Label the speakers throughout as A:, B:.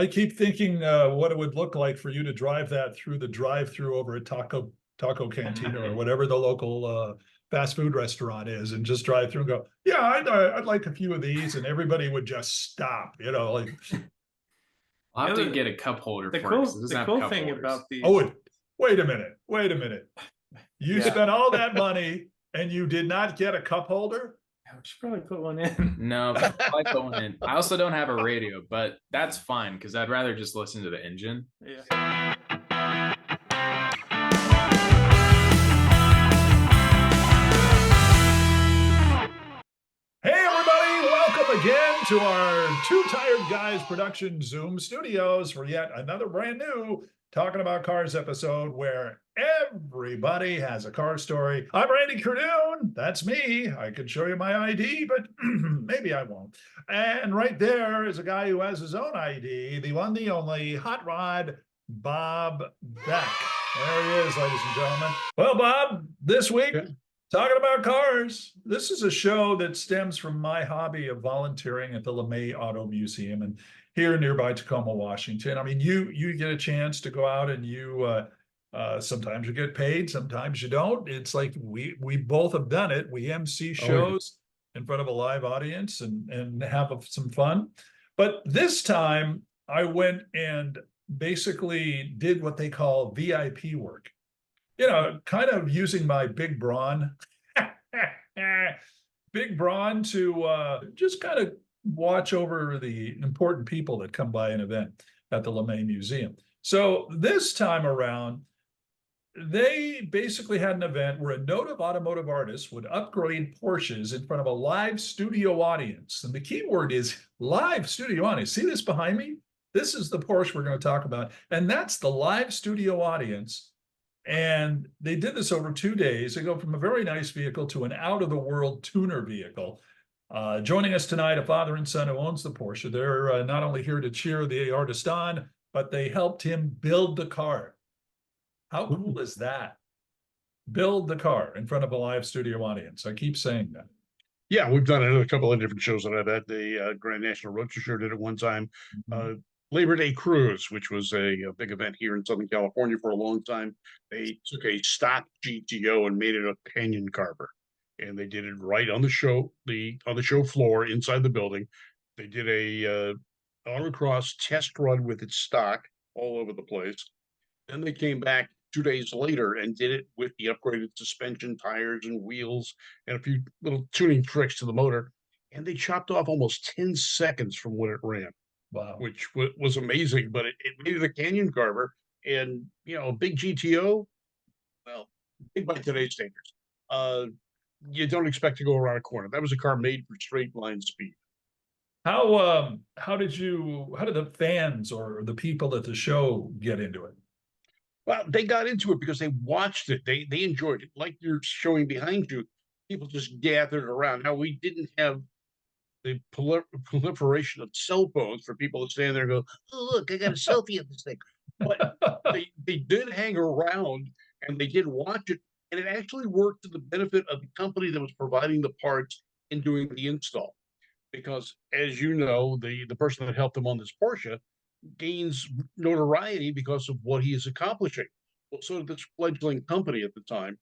A: I keep thinking what it would look like for you to drive that through the drive-through over at Taco Cantina or whatever the local fast food restaurant is, and just drive through and go, yeah, I'd like a few of these, and everybody would just stop, like.
B: I'll have to get a cup holder
C: The
B: first.
C: cool thing about these.
A: Oh, wait a minute. You spent all that money and you did not get a cup holder?
C: I should probably put one in.
B: No, I put one in. I also don't have a radio, but that's fine because I'd rather just listen to the engine.
C: Yeah.
A: Hey everybody, welcome again to our Two Tired Guys production Zoom studios for yet another brand new Talking About Cars episode where everybody has a car story. I'm Randy Cardoon. That's me. I could show you my ID, but maybe I won't. And right there is a guy who has his own ID, the one, the only Hot Rod Bob Beck. There he is, ladies and gentlemen. Well, Bob, this week, talking about cars. This is a show that stems from my hobby of volunteering at the LeMay Auto Museum and here nearby Tacoma, Washington. I mean, you get a chance to go out and you sometimes you get paid, sometimes you don't. It's like we both have done it. We MC shows in front of a live audience and have some fun. But this time I went and basically did what they call VIP work. Kind of using my big brawn to just kind of watch over the important people that come by an event at the LeMay Museum. So this time around, they basically had an event where a noted automotive artist would upgrade Porsches in front of a live studio audience. And the key word is live studio audience. See this behind me? This is the Porsche we're going to talk about. And that's the live studio audience. And they did this over 2 days. They go from a very nice vehicle to an out-of-the-world tuner vehicle. Joining us tonight, a father and son who owns the Porsche. They're not only here to cheer the artist on, but they helped him build the car. How cool is that? Build the car in front of a live studio audience. I keep saying that.
D: Yeah, we've done it at a couple of different shows that I've had. The Grand National Roadster Show did it one time. Labor Day Cruise, which was a big event here in Southern California for a long time. They took a stock GTO and made it a canyon carver, and they did it right on the show floor inside the building. They did a autocross test run with its stock all over the place. Then they came back 2 days later and did it with the upgraded suspension, tires, and wheels, and a few little tuning tricks to the motor. And they chopped off almost 10 seconds from when it ran.
A: Wow.
D: Which was amazing, but it made it a canyon carver. And, a big GTO, well, big by today's standards. You don't expect to go around a corner. That was a car made for straight line speed.
A: How did the fans or the people at the show get into it?
D: Well, they got into it because they watched it. They enjoyed it. Like you're showing behind you, people just gathered around. Now, we didn't have the proliferation of cell phones for people to stand there and go, oh, look, I got a selfie of this thing. But they did hang around and they did watch it. And it actually worked to the benefit of the company that was providing the parts and doing the install. Because, as you know, the person that helped them on this Porsche gains notoriety because of what he is accomplishing. Well, so did this fledgling company at the time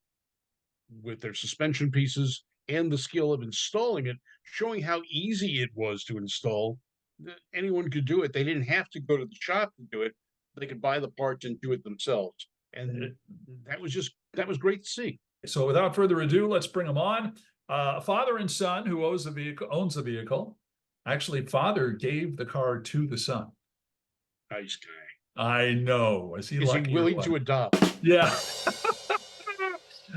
D: with their suspension pieces and the skill of installing it, showing how easy it was to install. Anyone could do it. They didn't have to go to the shop to do it. They could buy the parts and do it themselves. And that was great to see.
A: So without further ado, let's bring them on. Father and son who owns the vehicle. Actually, father gave the car to the son.
D: Nice guy.
A: I know. Is he
D: willing to adopt?
A: Yeah.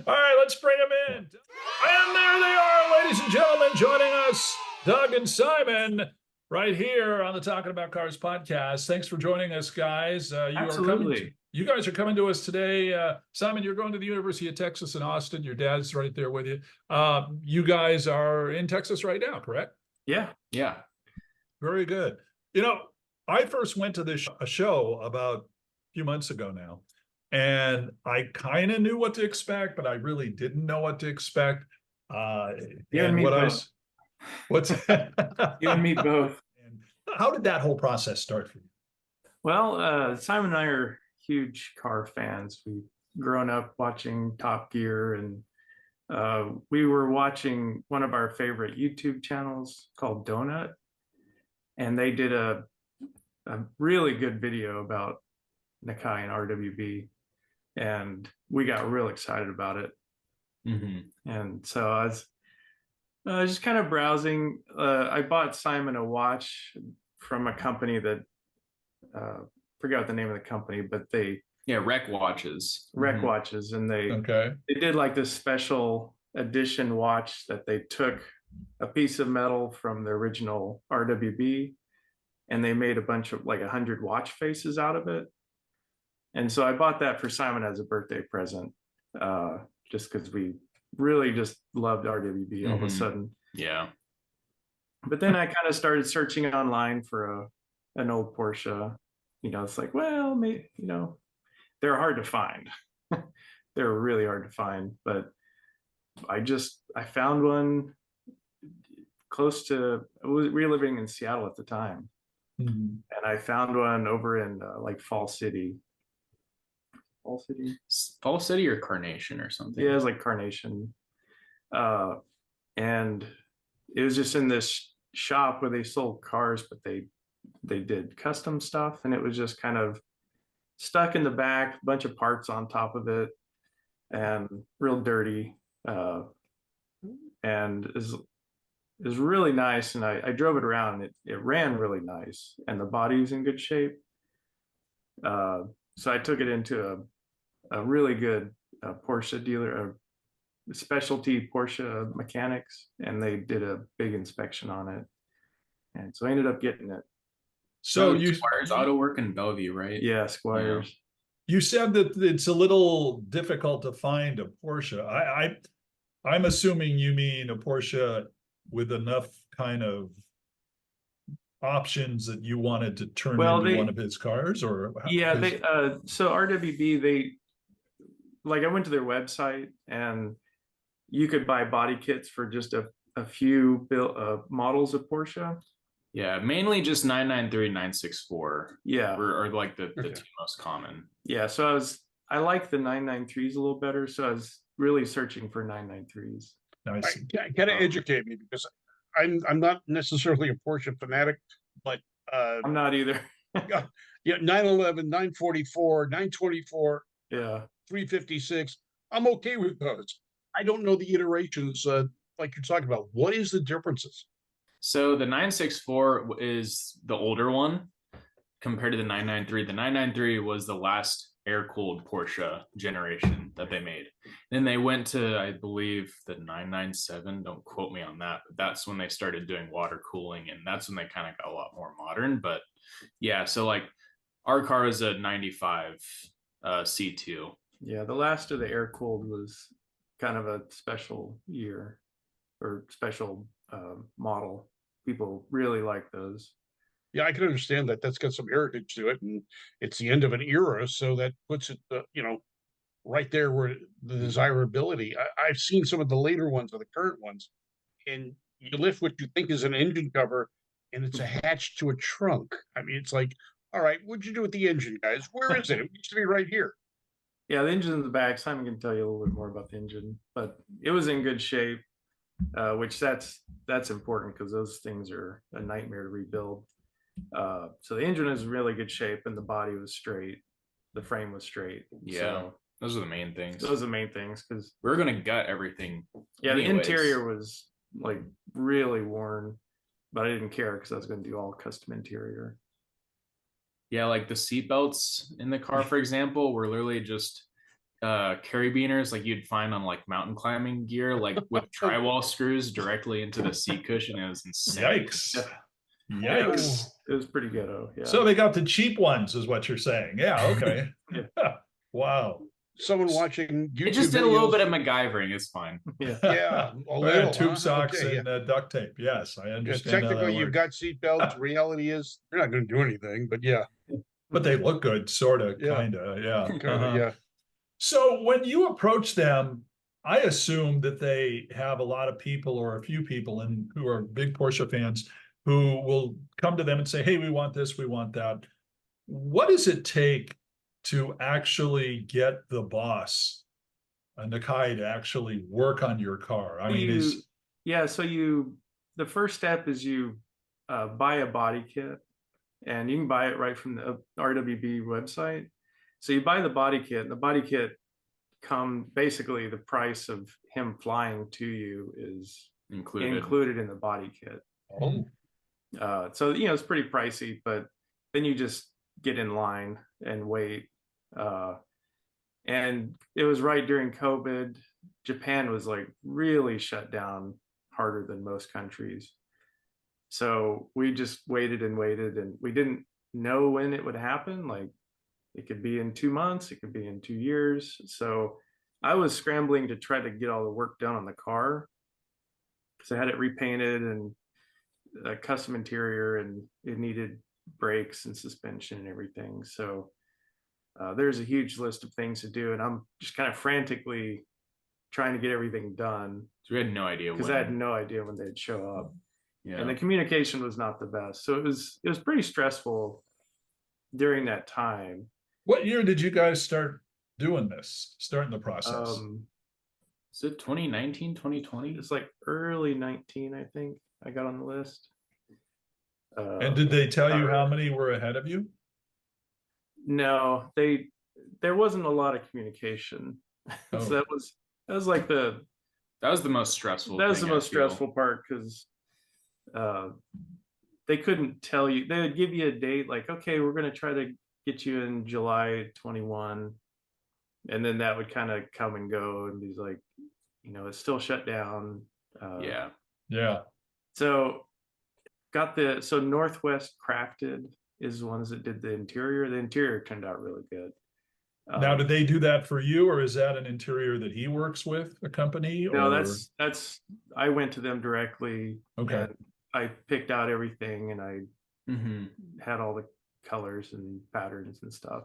A: All right, let's bring them in. And there they are, ladies and gentlemen, joining us, Doug and Simon, right here on the Talking About Cars podcast. Thanks for joining us, guys.
B: Absolutely.
A: You guys are coming to us today. Simon, you're going to the University of Texas in Austin. Your dad's right there with you. You guys are in Texas right now, correct?
B: Yeah.
A: Very good. I first went to a show about a few months ago now. And I kind of knew what to expect, but I really didn't know what to expect.
C: You and me both.
A: What's
C: You and me both.
A: How did that whole process start for you?
C: Well, Simon and I are huge car fans. We've grown up watching Top Gear, and we were watching one of our favorite YouTube channels called Donut, and they did a really good video about Nakai and RWB, and we got real excited about it. And so I was just kind of browsing. I bought Simon a watch from a company that forgot the name of the company, but
B: Rec Watches.
C: Watches, and they did like this special edition watch that they took a piece of metal from the original RWB, and they made a bunch of like 100 watch faces out of it. And so I bought that for Simon as a birthday present, just because we really just loved RWB all of a sudden.
B: Yeah.
C: But then I kind of started searching online for an old Porsche. It's like, well, maybe, they're hard to find. They're really hard to find. But I found one close to, we were living in Seattle at the time. And I found one over in like Fall City
B: or Carnation or something.
C: Yeah, it was like Carnation. And it was just in this shop where they sold cars, but they did custom stuff, and it was just kind of stuck in the back, a bunch of parts on top of it, and real dirty. And it was really nice, and I drove it around, and it ran really nice, and the body's in good shape. So I took it into a really good Porsche dealer, a specialty Porsche mechanics, and they did a big inspection on it. And so I ended up getting it.
A: So
B: Squires Auto Work in Bellevue, right?
C: Yeah, Squires.
A: Yeah. You said that it's a little difficult to find a Porsche. I'm assuming you mean a Porsche with enough kind of options that you wanted to turn into one of his cars, or
C: yeah, so RWB, I went to their website, and you could buy body kits for just a few models of Porsche.
B: Yeah, mainly just 993 and 964.
C: Yeah,
B: are like the two most common.
C: Yeah, so I like the 993s a little better, so I was really searching for 993s.
A: Nice.
D: Kind of educate me, because I'm not necessarily a Porsche fanatic, but
C: I'm not either.
D: Yeah, 911, 944, 924,
C: yeah,
D: 356. I'm okay with those. I don't know the iterations like you're talking about. What is the differences?
B: So the 964 is the older one compared to the 993. The 993 was the last air-cooled Porsche generation that they made. Then they went to, I believe, the 997. Don't quote me on that, but that's when they started doing water cooling, and that's when they kind of got a lot more modern. But yeah, so like our car is a 95 C2.
C: Yeah, the last of the air-cooled was kind of a special year or special model. People really like those.
D: Yeah, I can understand that. That's got some heritage to it, and it's the end of an era, so that puts it, right there where the desirability. I've seen some of the later ones, or the current ones, and you lift what you think is an engine cover, and it's attached to a trunk. I mean, it's like, all right, what'd you do with the engine, guys? Where is it? It used to be right here.
C: Yeah, the engine in the back. Simon can tell you a little bit more about the engine, but it was in good shape, which that's important, because those things are a nightmare to rebuild. So the engine is in really good shape, and the body was straight, the frame was straight.
B: Yeah,
C: so
B: those are the main things.
C: Those are the main things, because
B: we're gonna gut everything.
C: Yeah, anyways. The interior was like really worn, but I didn't care, because I was going to do all custom interior.
B: Yeah, like the seat belts in the car, for example, were literally just carabiners like you'd find on like mountain climbing gear, like with drywall screws directly into the seat cushion. It was insane.
A: Yikes. Yikes.
C: It was pretty ghetto. Yeah.
A: So they got the cheap ones, is what you're saying. Yeah, okay. Wow.
D: Someone watching YouTube.
B: It just did a little bit of MacGyvering. It's fine.
D: Yeah. A little,
A: tube socks and duct tape. Yes, I understand.
D: Technically, you've got seat belts. Reality is you're not going to do anything, but yeah.
A: But they look good, sort of, kind of. Yeah.
D: Yeah.
A: So when you approach them, I assume that they have a lot of people, or a few people who are big Porsche fans, who will come to them and say, hey, we want this, we want that. what does it take to actually get the boss, Nakai, to actually work on your car? I mean,
C: The first step is you buy a body kit, and you can buy it right from the RWB website. So you buy the body kit, and the body kit basically the price of him flying to you is included in the body kit.
D: Oh,
C: So it's pretty pricey, but then you just get in line and wait. And it was right during COVID. Japan was like really shut down harder than most countries. So we just waited and waited, and we didn't know when it would happen. Like, it could be in 2 months, it could be in 2 years. So I was scrambling to try to get all the work done on the car, because I had it repainted and a custom interior, and it needed brakes and suspension and everything. So there's a huge list of things to do, and I'm just kind of frantically trying to get everything done.
B: So we had no idea
C: because I had no idea when they'd show up.
B: Yeah.
C: And the communication was not the best. So it was pretty stressful during that time.
A: What year did you guys start doing this, starting the process?
B: Is it 2019, 2020?
C: It's like early 19, I think I got on the list.
A: And did they tell you how many were ahead of you?
C: No, there wasn't a lot of communication.
A: Oh.
C: So that was like that
B: was the most stressful.
C: That was the most stressful part, because they couldn't tell you. They would give you a date, like, okay, we're going to try to get you in July 21, and then that would kind of come and go, and he's like, it's still shut down.
A: Yeah.
C: So Northwest Crafted is the ones that did the interior. The interior turned out really good.
A: Now, did they do that for you, or is that an interior that he works with, a company?
C: No, that's I went to them directly.
A: Okay.
C: And I picked out everything, and I had all the colors and patterns and stuff.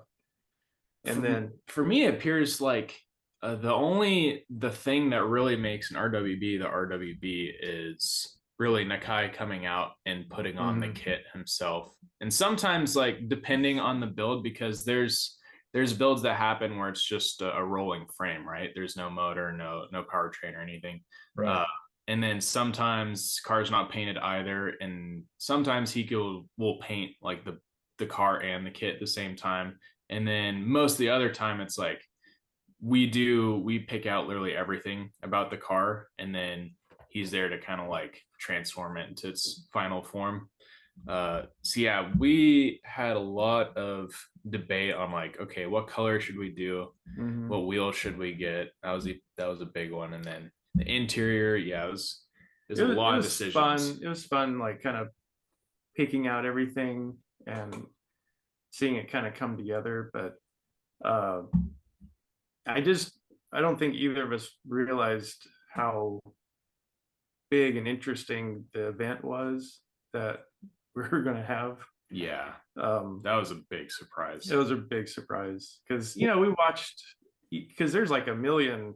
C: And then
B: for me, it appears like the thing that really makes an RWB the RWB is really Nakai coming out and putting on the kit himself. And sometimes, like, depending on the build, because there's builds that happen where it's just a rolling frame, right? There's no motor, no powertrain or anything.
A: Right.
B: And then sometimes car's not painted either, and sometimes will paint like the car and the kit at the same time. And then most of the other time, it's like we pick out literally everything about the car, and then he's there to kind of like transform it into its final form. So yeah, we had a lot of debate on, like, okay, what color should we do? What wheel should we get? That was a big one. And then the interior, it was a lot of decisions.
C: It was fun, like, kind of picking out everything and seeing it kind of come together. But I don't think either of us realized how big and interesting the event was that we were going to have.
B: Yeah. That was a big surprise.
C: It was a big surprise, because we watched, because there's like a million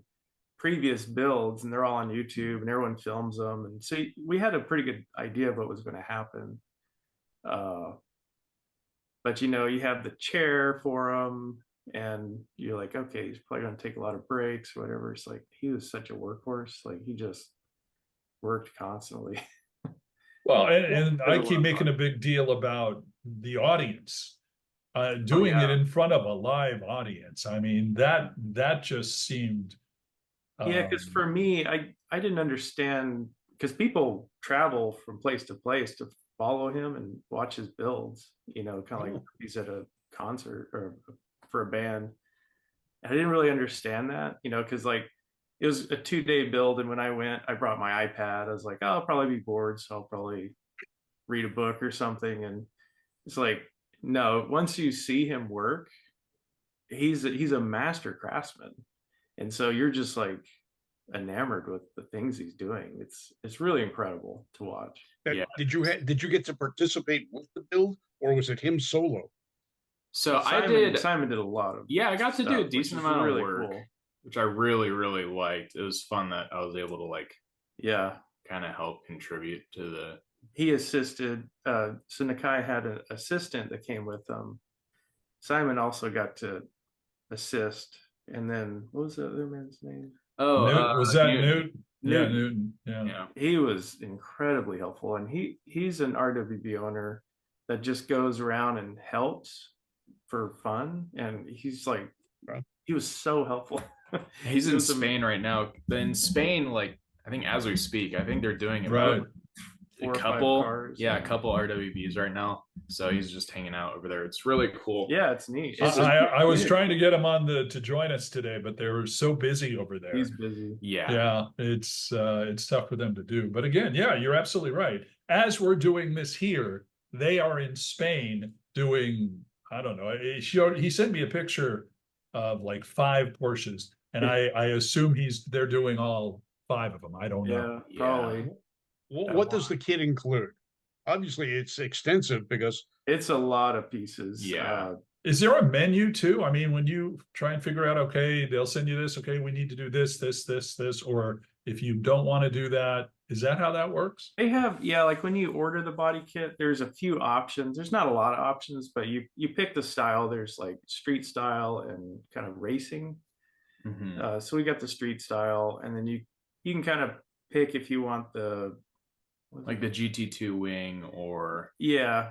C: previous builds, and they're all on YouTube, and everyone films them, and so we had a pretty good idea of what was going to happen. But you have the chair for him, and you're like, okay, he's probably going to take a lot of breaks or whatever. It's like, he was such a workhorse. Like, he just worked constantly.
A: Well, and I keep making a big deal about the audience, doing it in front of a live audience. I mean, that just seemed.
C: Because for me, I didn't understand, because people travel from place to place to follow him and watch his builds, kind of like he's at a concert or for a band. And I didn't really understand that, because like it was a 2-day build, and when I went, I brought my iPad. I was like, oh, I'll probably be bored, so I'll probably read a book or something. And it's like, no, once you see him work, he's a master craftsman. And so you're just like enamored with the things he's doing. It's really incredible to watch.
B: Yeah.
D: Did you get to participate with the build, or was it him solo?
B: So
C: Simon did a lot of
B: I got to do a decent amount of work,
C: cool.
B: Which I really, really liked. It was fun that I was able to kind of help contribute to the.
C: He assisted. So Nakai had an assistant that came with him, Simon also got to assist. And then what was the other man's name?
B: Oh,
A: Was that
B: Newton.
A: Newt? Yeah,
C: Newton.
A: Newton. Yeah.
B: Yeah.
C: He was incredibly helpful, and he's an RWB owner that just goes around and helps for fun. And he's like, he was so helpful.
B: He's in Spain right now. In Spain, like I think as we speak, I think they're doing about
C: Four
B: a
C: or
B: couple,
C: five cars.
B: a couple RWBs right now. So he's just hanging out over there. It's really cool.
C: Yeah, it's neat.
A: I was trying to get him on to join us today, but they were so busy over there.
C: He's busy.
A: Yeah, it's tough for them to do. But again, yeah, you're absolutely right. As we're doing this here, they are in Spain doing, I don't know. He sent me a picture of like 5 Porsches, and I assume they're doing all 5 of them. I don't know.
C: Yeah, probably.
D: What does the kit include? Obviously, it's extensive because
C: it's a lot of pieces.
B: Yeah.
A: Is there a menu too? I mean, when you try and figure out, okay, they'll send you this, okay, we need to do this, this, or if you don't want to do that, is that how that works?
C: They have, like when you order the body kit, there's a few options. There's not a lot of options, but you pick the style. There's like street style and kind of racing.
B: Mm-hmm.
C: So we got the street style, and then you can kind of pick if you want the
B: GT2 wing or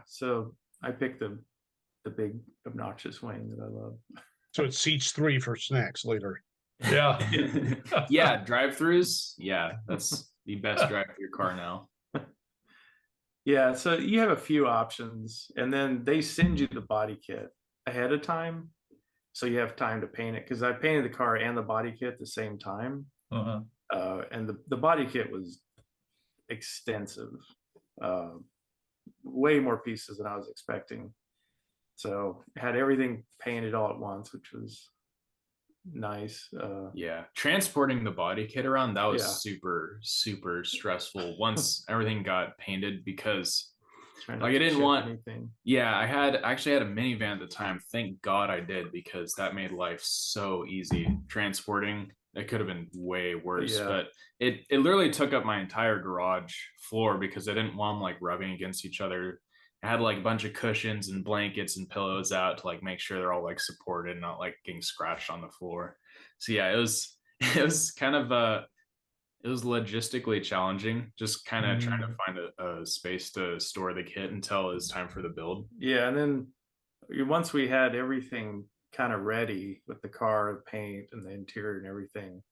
C: so I picked the big obnoxious wing that I love.
D: So it seats 3 for snacks later.
A: Yeah.
B: Yeah, drive-throughs. Yeah, that's the best drive-through car now.
C: Yeah, so you have a few options, and then they send you the body kit ahead of time, so you have time to paint it. Because I painted the car and the body kit at the same time, and the body kit was extensive, way more pieces than I was expecting. So had everything painted all at once, which was nice.
B: Transporting the body kit around, that was super stressful once everything got painted, because like I didn't want anything. I actually had a minivan at the time. Thank God I did, because that made life so easy. Transporting, it could have been way worse, but it literally took up my entire garage floor because I didn't want them like rubbing against each other. I had like a bunch of cushions and blankets and pillows out to like make sure they're all like supported, not like getting scratched on the floor. So it was kind of it was logistically challenging, just kind of trying to find a space to store the kit until it was time for the build.
C: Yeah, and then once we had everything kind of ready with the car, the paint, and the interior and everything,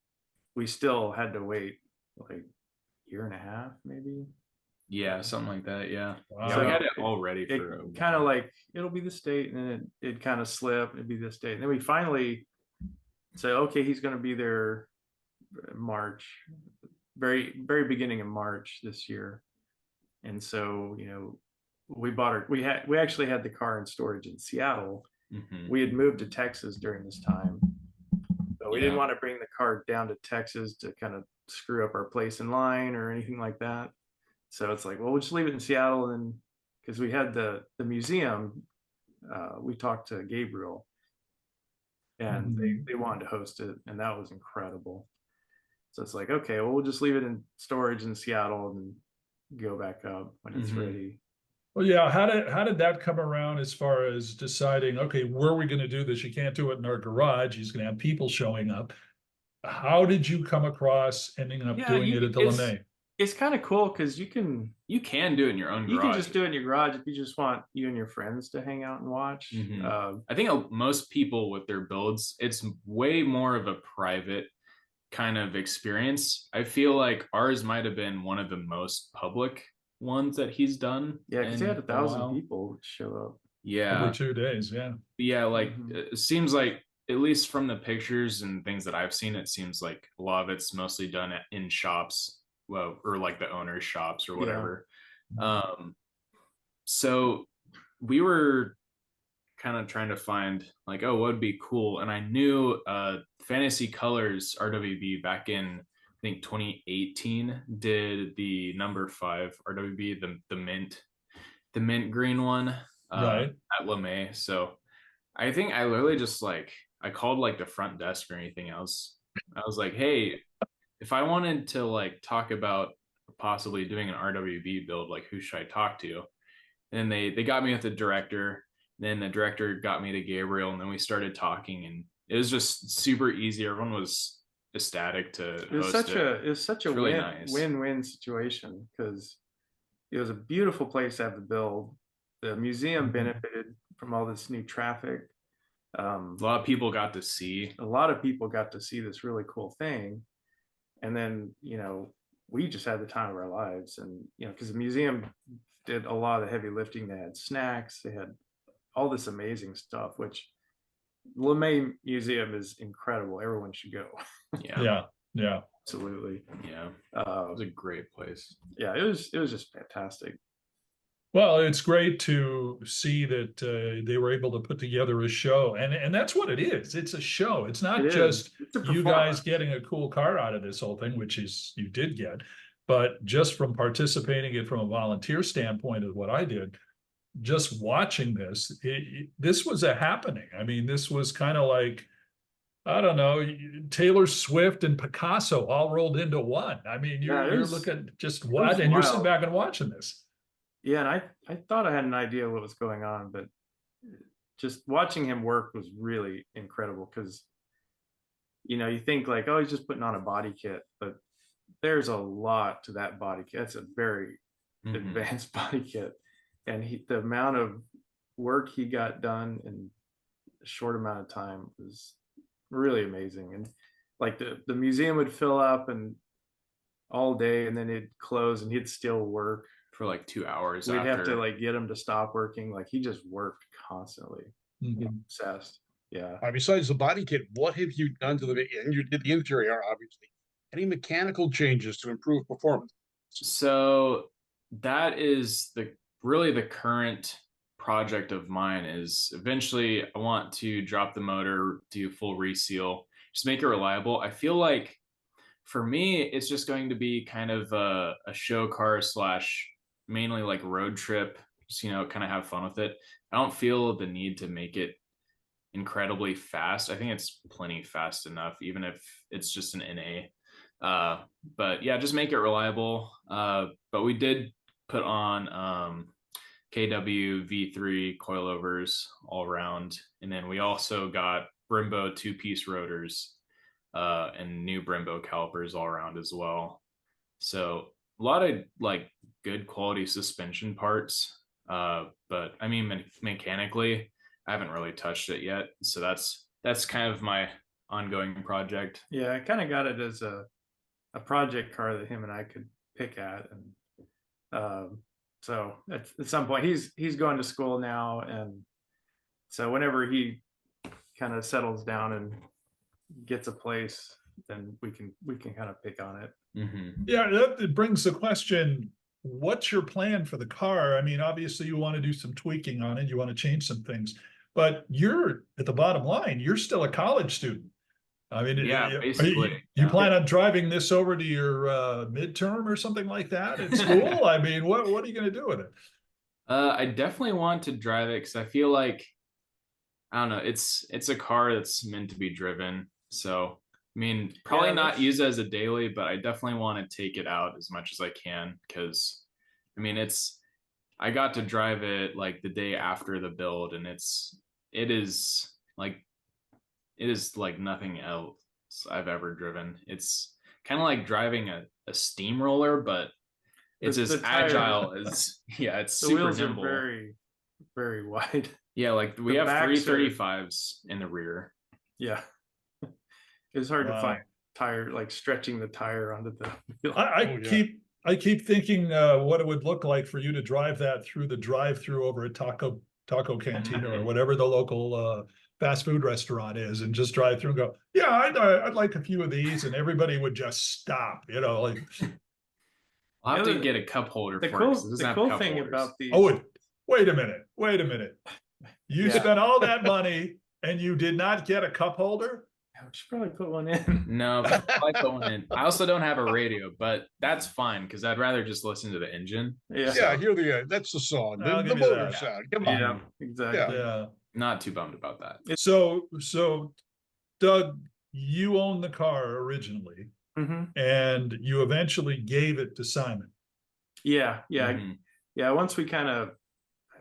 C: we still had to wait like a year and a half, maybe.
B: Yeah, something like that. Yeah.
A: Wow.
B: So we had it all ready for
C: kind of like, it'll be this date, and then it kind of slipped, it'd be this date. And then we finally say, okay, he's going to be there March, very, very beginning of March this year. And so, we actually had the car in storage in Seattle.
B: Mm-hmm.
C: We had moved to Texas during this time, but we didn't want to bring the car down to Texas to kind of screw up our place in line or anything like that. So it's like, well, we'll just leave it in Seattle. And because we had the museum, we talked to Gabriel, and they wanted to host it, and that was incredible. So it's like, okay, well, we'll just leave it in storage in Seattle and go back up when it's ready.
A: Well, yeah. How did that come around as far as deciding, okay, where are we going to do this? You can't do it in our garage. He's going to have people showing up. How did you come across ending up doing it at the LeMay?
C: It's kind of cool because you can
B: do it in your own garage.
C: You can just do it in your garage if you just want you and your friends to hang out and watch.
B: I think most people with their builds, it's way more of a private kind of experience. I feel like ours might have been one of the most public ones that he's done.
C: Yeah, because he had 1,000 people show up.
B: Yeah.
A: Over 2 days, yeah.
B: Yeah, like it seems like, at least from the pictures and things that I've seen, it seems like a lot of it's mostly done in shops. Well, or like the owner's shops or whatever. So we were kind of trying to find like, what would be cool. And I knew Fantasy Colors RWB back in, I think 2018, did the number 5 RWB, the mint green one at LeMay. So I think I literally just I called like the front desk or anything else. I was like, hey, if I wanted to like talk about possibly doing an RWB build, like who should I talk to? And they got me with the director, Then the director got me to Gabriel, and then we started talking, and it was just super easy. Everyone was ecstatic to host it.
C: It was such a
B: really
C: win,
B: nice.
C: win-win situation, because it was a beautiful place to have the build. The museum benefited from all this new traffic.
B: A lot of people got to see.
C: A lot of people got to see this really cool thing, and then we just had the time of our lives, and because the museum did a lot of the heavy lifting. They had snacks, they had all this amazing stuff, which LeMay Museum is incredible. Everyone should go.
A: Yeah.
C: Absolutely.
B: Yeah. It was a great place.
C: Yeah, it was just fantastic.
A: Well, it's great to see that they were able to put together a show, and that's what it is. It's a show. It's not just you guys getting a cool car out of this whole thing, which is you did get, but just from participating in it from a volunteer standpoint of what I did, just watching this, this was a happening. I mean, this was kind of like, I don't know, Taylor Swift and Picasso all rolled into one. I mean, you're looking just what, and you're sitting back and watching this.
C: Yeah, and I thought I had an idea what was going on, but just watching him work was really incredible, because you think like, oh, he's just putting on a body kit, but there's a lot to that body kit. It's a very advanced body kit, and the amount of work he got done in a short amount of time was really amazing. And like the museum would fill up and all day, and then it'd close, and he'd still work
B: for like 2 hours.
C: We'd have to like get him to stop working. Like he just worked constantly. Obsessed. Yeah.
D: Besides the body kit, what have you done to and you did the interior, obviously. Any mechanical changes to improve performance?
B: So that is really the current project of mine. Is eventually I want to drop the motor, do full reseal, just make it reliable. I feel like for me, it's just going to be kind of a show car / mainly like road trip, just kind of have fun with it. I don't feel the need to make it incredibly fast. I think it's plenty fast enough, even if it's just an NA. But yeah, just make it reliable. But we did put on KW V3 coilovers all around, and then we also got Brembo 2-piece rotors and new Brembo calipers all around as well. So a lot of like good quality suspension parts, but I mean mechanically I haven't really touched it yet, so that's kind of my ongoing project.
C: Yeah, I kind of got it as a project car that him and I could pick at, and so at some point he's going to school now, and so whenever he kind of settles down and gets a place, then we can kind of pick on it.
A: Yeah, that brings the question, what's your plan for the car? I mean, obviously you want to do some tweaking on it, you want to change some things, but you're at the bottom line, you're still a college student. I mean,
B: yeah, basically.
A: You plan on driving this over to your midterm or something like that at school? I mean, what are you going to do with it?
B: I definitely want to drive it because I feel like, I don't know, it's a car that's meant to be driven. So I mean, probably not use it as a daily, but I definitely want to take it out as much as I can, because I mean, I got to drive it like the day after the build, and it is like nothing else I've ever driven. It's kind of like driving a steamroller, but it's as agile as it's super
C: wheels
B: nimble.
C: Are very, very wide.
B: Yeah, like we have 335s in the rear.
C: Yeah. It's hard to find tire, like stretching the tire onto the wheel.
A: I keep thinking what it would look like for you to drive that through the drive-through over at Taco Cantina or whatever the local fast food restaurant is, and just drive through and go, yeah, I'd like a few of these, and everybody would just stop, like.
B: I'll have to get a cup holder.
C: The cool thing about these.
A: Oh, wait a minute. You spent all that money and you did not get a cup holder?
C: I should probably put one in.
B: No, I put one in. I also don't have a radio, but that's fine because I'd rather just listen to the engine.
D: Yeah, hear that's the song. The motor sound. Come on.
C: Yeah, exactly.
A: Yeah.
B: Not too bummed about that.
A: So Doug, you owned the car originally, and you eventually gave it to Simon.
C: Yeah. Once we kind of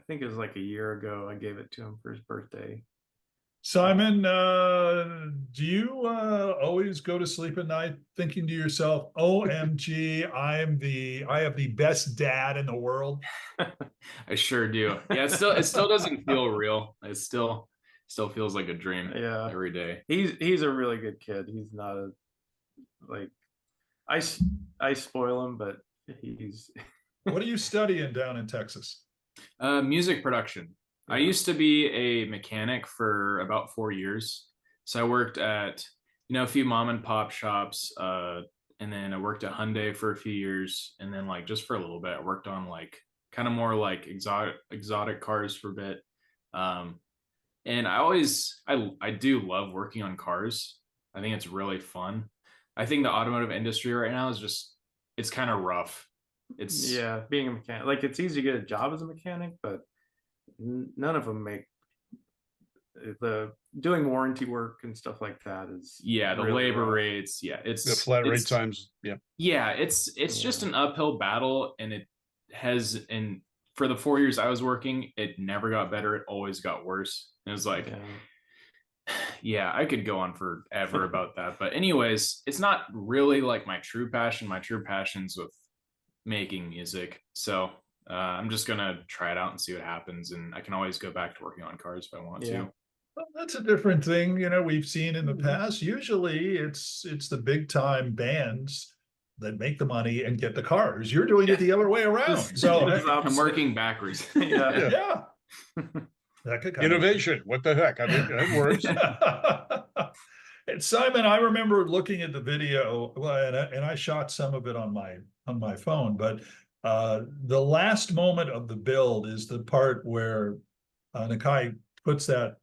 C: think it was like a year ago. I gave it to him for his birthday.
A: Simon, do you always go to sleep at night thinking to yourself, OMG, I have the best dad in the world?
B: I sure do. Yeah, it still doesn't feel real. It still feels like a dream
C: Yeah.
B: every day.
C: He's a really good kid. He's not a like I spoil him, but he's
A: What are you studying down in Texas?
B: Music production. I used to be a mechanic for about 4 years. So I worked at, a few mom and pop shops, and then I worked at Hyundai for a few years, and then like just for a little bit, I worked on like kind of more like exotic cars for a bit. And I do love working on cars. I think it's really fun. I think the automotive industry right now is it's kind of rough. It's
C: being a mechanic. Like it's easy to get a job as a mechanic, but none of them make the doing warranty work and stuff like that is
B: the
C: really
B: labor
C: rough.
B: rates. Yeah,
D: The flat rate times. Yeah.
B: It's just an uphill battle, and it has. And for the 4 years I was working, it never got better. It always got worse. And it was like, yeah, I could go on forever about that. But anyways, it's not really like my true passion. My true passion's with making music. So I'm just gonna try it out and see what happens, and I can always go back to working on cars if I want to.
A: Well, that's a different thing, we've seen in the past. Usually it's the big time bands that make the money and get the cars. You're doing it the other way around. So
B: I'm working backwards.
A: yeah. That could
D: Innovation. What the heck? I mean, that works.
A: And Simon, I remember looking at the video, and I shot some of it on my phone, but the last moment of the build is the part where Nakai puts that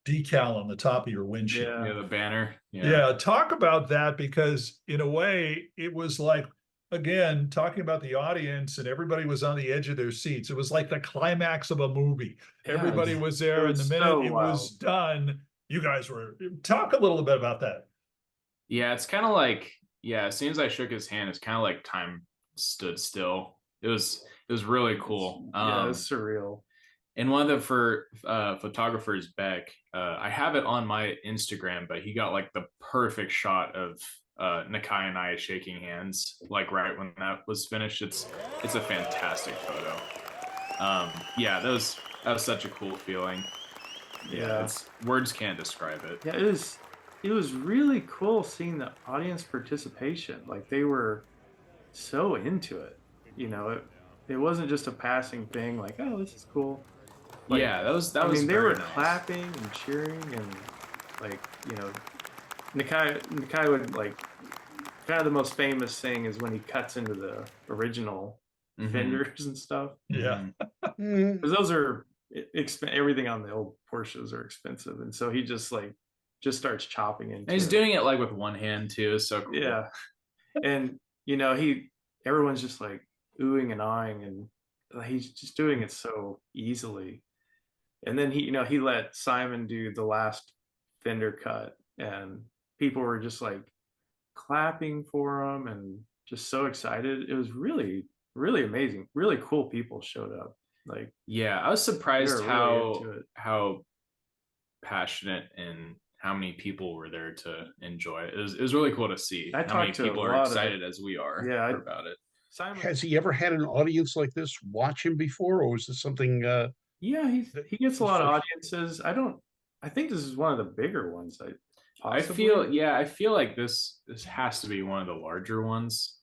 A: decal on the top of your windshield.
B: Yeah, the banner.
A: Yeah, talk about that, because in a way it was like, again, talking about the audience, and everybody was on the edge of their seats. It was like the climax of a movie. Everybody was there, and the minute it was done, you guys were. Talk a little bit about that.
B: Yeah, it's kind of like, as soon as I shook his hand, it's kind of like time stood still. It was really cool.
C: Yeah, it's surreal.
B: And one of the photographers, Beck, I have it on my Instagram, but he got like the perfect shot of Nakai and I shaking hands, like right when that was finished. It's a fantastic photo. That was such a cool feeling. Words can't describe it.
C: Yeah, it was really cool seeing the audience participation. Like they were so into it. It wasn't just a passing thing. Like, oh, this is cool. Like,
B: that was.
C: I mean, they were
B: nice.
C: clapping and cheering, and like Nakai would like. Kind of the most famous thing is when he cuts into the original fenders and stuff.
A: Yeah,
C: because those are everything on the old Porsches are expensive, and so he just starts chopping into.
B: And he's doing it like with one hand too. So cool.
C: Yeah, and everyone's just like oohing and eyeing, and he's just doing it so easily. And then he let Simon do the last fender cut, and people were just like clapping for him and just so excited. It was really, really amazing. Really cool people showed up. Like,
B: I was surprised
C: really
B: how passionate and how many people were there to enjoy it. It was really cool to see how many people are excited as we are about it.
C: Simon,
D: has he ever had an audience like this watch him before, or was this something?
C: He gets a lot of audiences. I think this is one of the bigger ones.
B: I feel like this has to be one of the larger ones.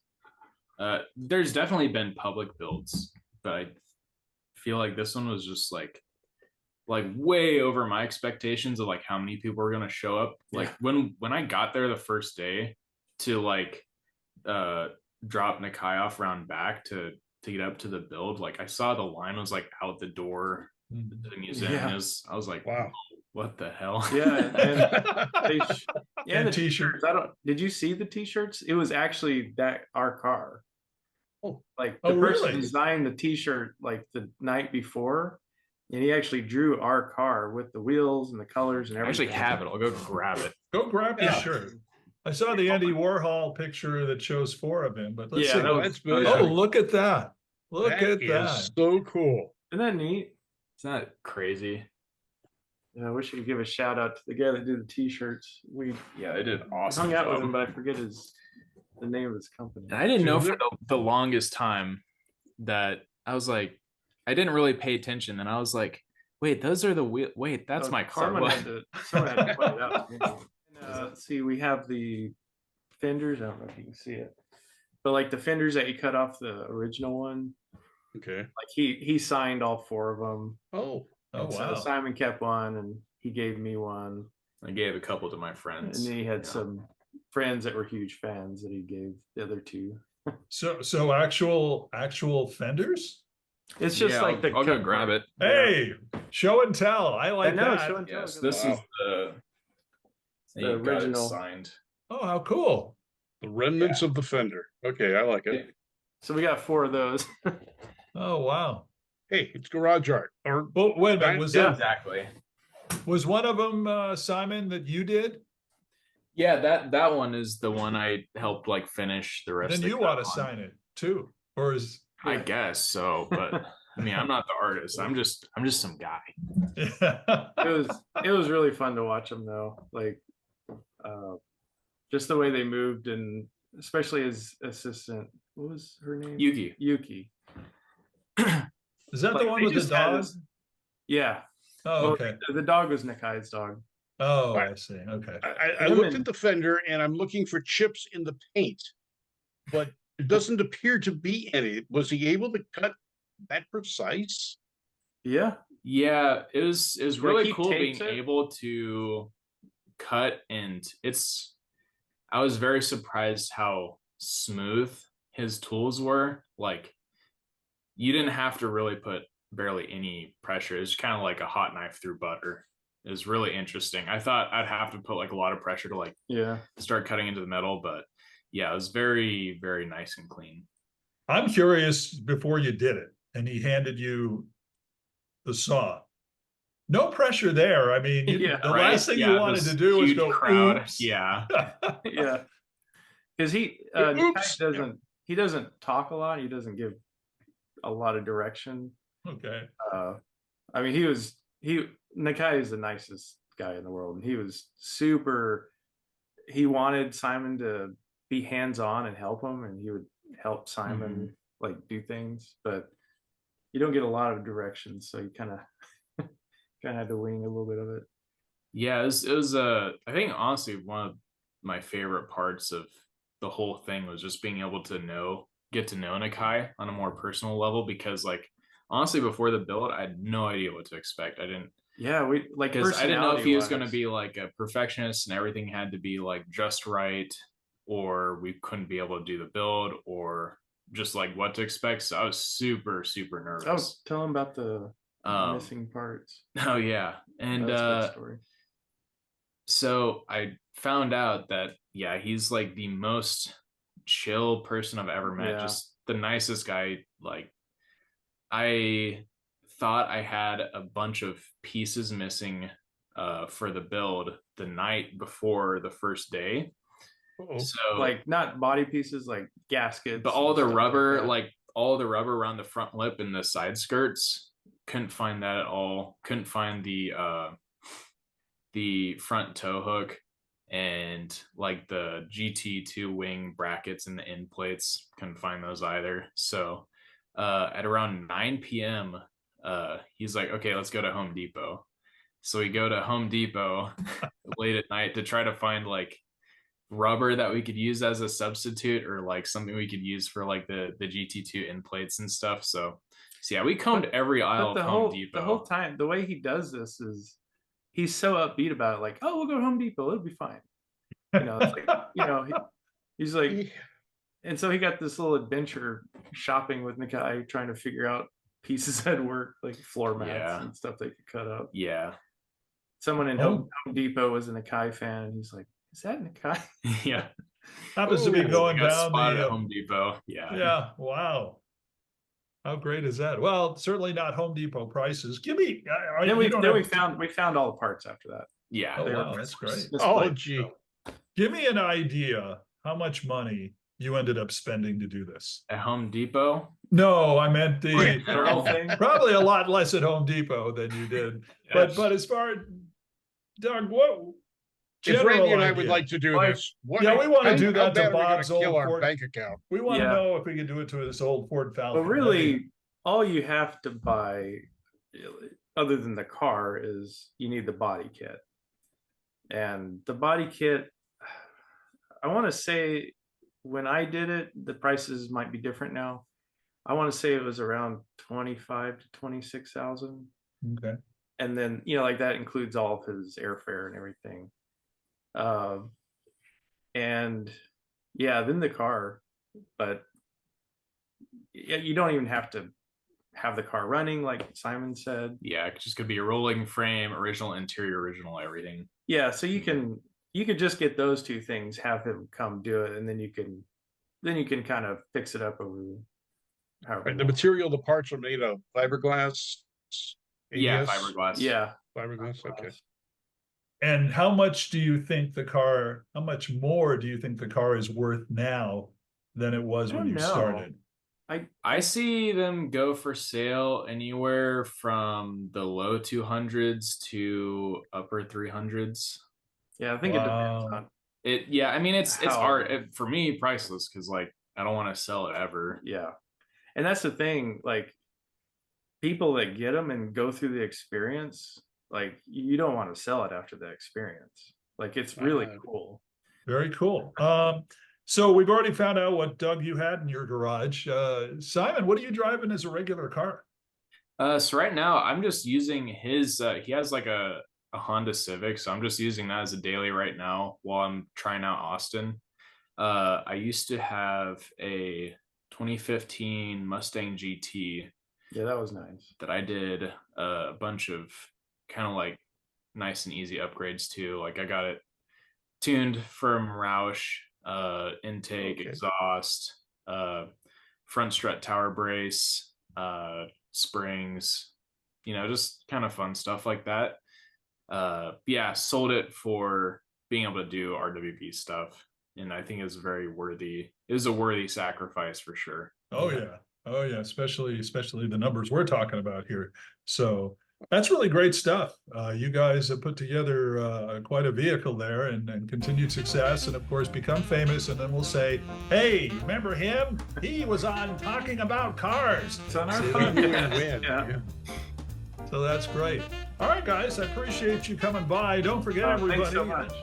B: There's definitely been public builds, but I feel like this one was just like way over my expectations of like how many people were going to show up. Like when I got there the first day to like drop Nakai off around back to get up to the build, like I saw the line was like out the door to the museum. And I was like, wow, what the hell?
C: And the t-shirts. Did you see the t-shirts? It was actually our car. Like the person designed the t-shirt like the night before, and he actually drew our car with the wheels and the colors and everything.
B: I actually have it. I'll go grab it.
A: Go grab the shirt. I saw the Andy Warhol picture that shows 4 of him, but let's see.
D: That's good.
A: Oh, look at that. Look at that.
D: So cool.
C: Isn't that neat?
B: Isn't that crazy?
C: Yeah, I wish I could give a shout out to the guy that did the t-shirts. We
B: Yeah, they did an awesome
C: hung out
B: job.
C: with him, but I forget the name of his company.
B: And I didn't know for
D: Sure.
B: the longest time that I was like, I didn't really pay attention. And I was like, wait, those are the wheel. Wait, that's
C: Oh,
B: my car.
C: Someone
B: What?
C: had to point it out. to me. Let's see, we have the fenders. I don't know if you can see it, but like the fenders that you cut off the original one,
D: Okay.
C: like he signed all 4 of them.
D: Oh,
A: Oh,
C: And
A: wow.
C: So Simon kept one, and he gave me one,
B: I gave a couple to my friends.
C: and then he had
B: Yeah.
C: some friends that were huge fans that he gave the other 2.
A: So actual fenders?
C: It's just
B: Yeah,
C: like the
B: I'll go
C: cut
B: grab
C: part.
B: it.
A: Hey, show and tell. I like
C: know,
A: that.
C: show and tell.
B: Yes, this
D: Wow.
B: is the
C: The
B: you got it
C: original.
B: signed.
A: Oh, how cool.
D: the remnants of the fender. Okay, I like it.
C: So we got 4 of those.
A: Oh, wow.
D: Hey, it's garage art. Or
A: But wait a minute,
C: Yeah.
B: Exactly.
A: was one of them Simon that you did?
B: Yeah, that one is the one I helped like finish the rest.
A: Then
B: of the
A: you
B: cut
A: ought to
B: on.
A: sign it too. Or is
B: I guess so, but I mean, I'm not the artist. I'm just some guy.
C: It was really fun to watch them though. Like just the way they moved, and especially his assistant. What was her name?
B: Yuki.
A: is that
C: Like,
A: the one
C: they
A: with the
C: just had
A: dog?
C: this- Yeah.
A: Oh,
C: Well,
A: okay.
C: The dog was Nakai's dog.
A: Oh, I see. Okay.
D: I looked at the fender and I'm looking for chips in the paint, but it doesn't appear to be any. Was he able to cut that precise?
C: Yeah.
B: Yeah, it was
C: Like,
B: really
C: he
B: cool being
C: tapes it?
B: able to cut, and I was very surprised how smooth his tools were. Like, you didn't have to really put barely any pressure. It's kind of like a hot knife through butter. It was really interesting. I thought I'd have to put like a lot of pressure to like
C: Yeah.
B: start cutting into the metal, but yeah, it was very, very nice and clean.
A: I'm curious before you did it and he handed you the saw. No pressure there. I mean,
C: Yeah,
A: the
B: right?
A: last thing
B: Yeah,
A: you wanted
B: this
A: to do is
B: huge
A: go,
B: crowd.
A: oops.
B: Yeah.
C: Yeah. Because
D: Oops.
C: he doesn't talk a lot. He doesn't give a lot of direction.
A: Okay.
C: I mean, Nakai is the nicest guy in the world, and he was super. He wanted Simon to be hands-on and help him, and he would help Simon like do things, but you don't get a lot of direction, so you kind of had to wing a little bit of it.
B: Yeah, it was I think honestly one of my favorite parts of the whole thing was just being able to get to know Nakai on a more personal level, because like honestly before the build I had no idea what to expect. I didn't because I didn't know if he was going to be like a perfectionist and everything had to be like just right, or we couldn't be able to do the build, or just like what to expect. So I was super, super nervous.
C: Oh, tell him about the missing parts.
B: Oh yeah. And
C: That's a good story.
B: so I found out that yeah, he's like the most chill person I've ever met.
C: Yeah.
B: Just the nicest guy. Like, I thought I had a bunch of pieces missing for the build the night before the first day.
D: Uh-oh.
B: So
C: Like not body pieces, like gaskets,
B: but all
C: and
B: the
C: stuff
B: rubber,
C: that.
B: like all the rubber around the front lip and the side skirts, couldn't find that at all. Couldn't find the front tow hook, and like the GT2 wing brackets and the end plates, couldn't find those either. So at around 9 p.m. He's like, okay, let's go to Home Depot. So we go to Home Depot late at night to try to find like rubber that we could use as a substitute, or like something we could use for like the GT2 end plates and stuff. So yeah, we combed every aisle of Home Depot.
C: The whole time, the way he does this is he's so upbeat about it, like, oh, we'll go to Home Depot, it'll be fine. You know, it's like, you know, he's like, and so he got this little adventure shopping with Nakai, trying to figure out pieces that work, like floor mats and stuff they could cut up.
B: Yeah.
C: Someone in Home Depot was a Nakai fan, and he's like, is that Nakai?
B: Yeah.
A: Happens to be going
B: got
A: down
B: spotted
A: the
B: at Home Depot. Yeah.
A: Yeah. Wow. How great is that? Well, certainly not Home Depot prices. Give me.
C: We found all the parts after that.
B: Yeah.
A: Oh,
C: They were
A: wow, that's great.
C: displayed.
D: Oh, gee.
A: Give me an idea how much money you ended up spending to do this?
B: At Home Depot.
A: No, I meant
B: Or in
A: the
B: general.
A: probably a lot less at Home Depot than you did. But as far as Doug, what
D: If Randy and I would
A: idea?
D: like to do this, what,
A: Yeah, we want to do
D: how
A: that
D: bad
A: to
D: are we gonna
A: Bob's
D: kill
A: old
D: our
A: Ford
D: bank account?
A: We want to
C: Yeah.
A: know if we can do it to this old Ford Falcon.
C: But really, all you have to buy, other than the car, is you need the body kit. And the body kit, I want to say, when I did it, the prices might be different now. I want to say it was around 25 to 26,000.
A: Okay.
C: And then, like that includes all of his airfare and everything. And yeah, then the car, but you don't even have to have the car running, like Simon said.
B: Yeah, it just could be a rolling frame, original interior, original everything.
C: Yeah, so you could just get those two things, have him come do it, and then you can kind of fix it up over however
D: And the
C: long.
D: material, the parts are made of fiberglass.
B: Yeah,
D: ABS?
B: fiberglass.
C: Yeah.
D: Fiberglass. Okay.
A: And how much do you think how much more do you think the car is worth now than it was
C: I
A: when
C: don't
A: you
C: know.
A: started?
B: I see them go for sale anywhere from the low 200s to upper 300s.
C: Yeah, I think it depends
A: Wow.
C: on
B: Yeah, I mean it's
C: How-
B: art for me, priceless, because like I don't want to sell it ever.
C: yeah. And that's the thing, like people that get them and go through the experience, like you don't want to sell it after the experience. Like it's really cool.
A: Very cool. So we've already found out what, Doug, you had in your garage. Simon, what are you driving as a regular car?
B: So right now I'm just using his he has like a Honda Civic, so I'm just using that as a daily right now while I'm trying out Austin. I used to have a 2015 Mustang GT
C: Yeah, that was nice.
B: that I did a bunch of kind of like nice and easy upgrades to. Like I got it tuned from Roush, intake,
D: Okay.
B: exhaust, front strut tower brace, springs, just kind of fun stuff like that. Yeah, sold it for being able to do RWB stuff, and I think it's very worthy. It was a worthy sacrifice for sure.
A: Oh yeah, especially the numbers we're talking about here. So that's really great stuff. You guys have put together quite a vehicle there, and continued success, and of course become famous. And then we'll say, "Hey, remember him? He was on Talking About Cars."
C: It's on our
A: See,
C: phone.
D: Win,
C: Yeah.
D: yeah.
A: So that's great. All right, guys, I appreciate you coming by. Don't forget, everybody.
C: Thanks so much.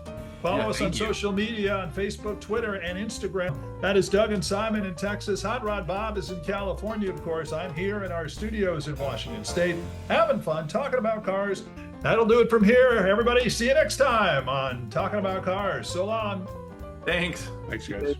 A: Follow
B: Yeah,
A: us on
B: thank you.
A: social media on Facebook, Twitter, and Instagram. That is Doug and Simon in Texas. Hot Rod Bob is in California, of course. I'm here in our studios in Washington State, having fun, talking about cars. That'll do it from here. Everybody, see you next time on Talking About Cars. So long.
C: Thanks.
D: Thanks, guys.